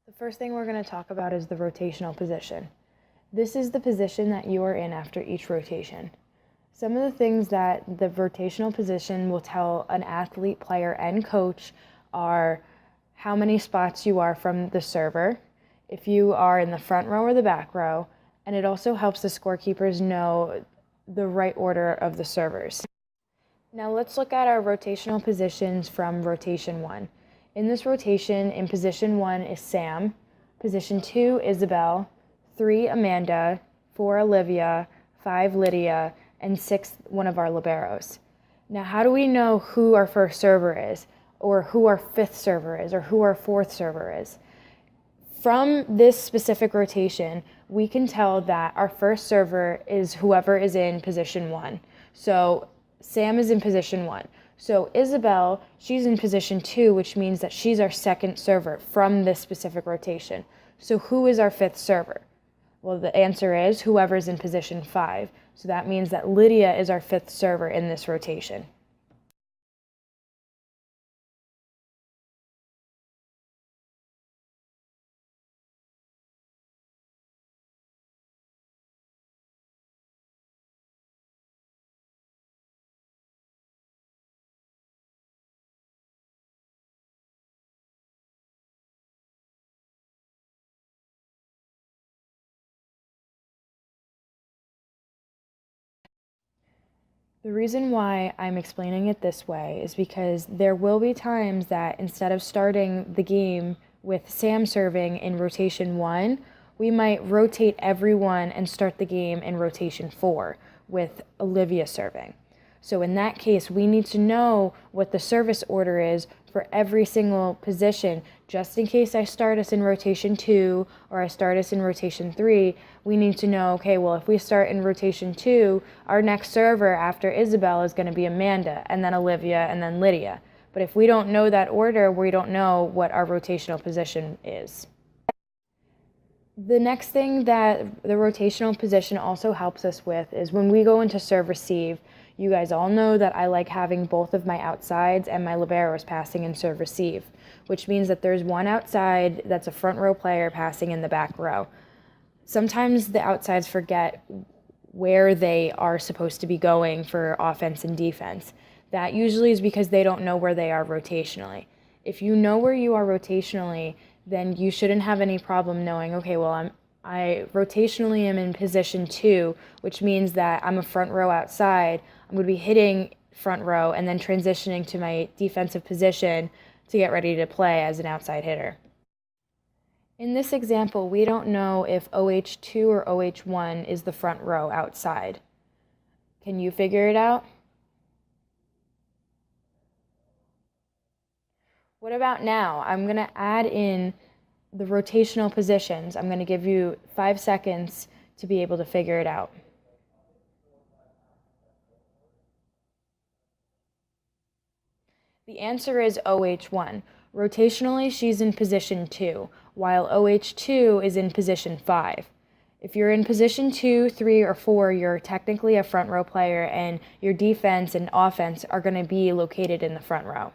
The first thing we're going to talk about is the rotational position. This is the position that you are in after each rotation. Some of the things that the rotational position will tell an athlete, player, and coach are how many spots you are from the server, if you are in the front row or the back row, and it also helps the scorekeepers know the right order of the servers. Now let's look at our rotational positions from rotation 1. In this rotation, in position 1 is Sam, position 2 Isabel, 3 Amanda, 4 Olivia, 5 Lydia, and 6 one of our liberos. Now how do we know who our first server is, or who our fifth server is, or who our fourth server is? From this specific rotation, we can tell that our first server is whoever is in position 1. So Sam is in position 1. So Isabel, she's in position 2, which means that she's our second server from this specific rotation. So who is our fifth server? Well, the answer is whoever's in position 5. So that means that Lydia is our fifth server in this rotation. The reason why I'm explaining it this way is because there will be times that instead of starting the game with Sam serving in rotation 1, we might rotate everyone and start the game in rotation 4 with Olivia serving. So in that case, we need to know what the service order is for every single position. Just in case I start us in rotation 2 or I start us in rotation 3, we need to know, okay, well, if we start in rotation 2, our next server after Isabel is going to be Amanda, and then Olivia, and then Lydia. But if we don't know that order, we don't know what our rotational position is. The next thing that the rotational position also helps us with is when we go into serve receive. You guys all know that I like having both of my outsides and my liberos passing in serve receive, which means that there's one outside that's a front row player passing in the back row. Sometimes the outsides forget where they are supposed to be going for offense and defense. That usually is because they don't know where they are rotationally. If you know where you are rotationally, then you shouldn't have any problem knowing, okay, well, I rotationally am in position 2, which means that I'm a front row outside. I'm going to be hitting front row and then transitioning to my defensive position to get ready to play as an outside hitter. In this example, we don't know if OH2 or OH1 is the front row outside. Can you figure it out? What about now? I'm going to add in the rotational positions. I'm going to give you 5 seconds to be able to figure it out. The answer is OH1. Rotationally, she's in position 2, while OH2 is in position 5. If you're in position 2, 3, or 4, you're technically a front row player, and your defense and offense are going to be located in the front row.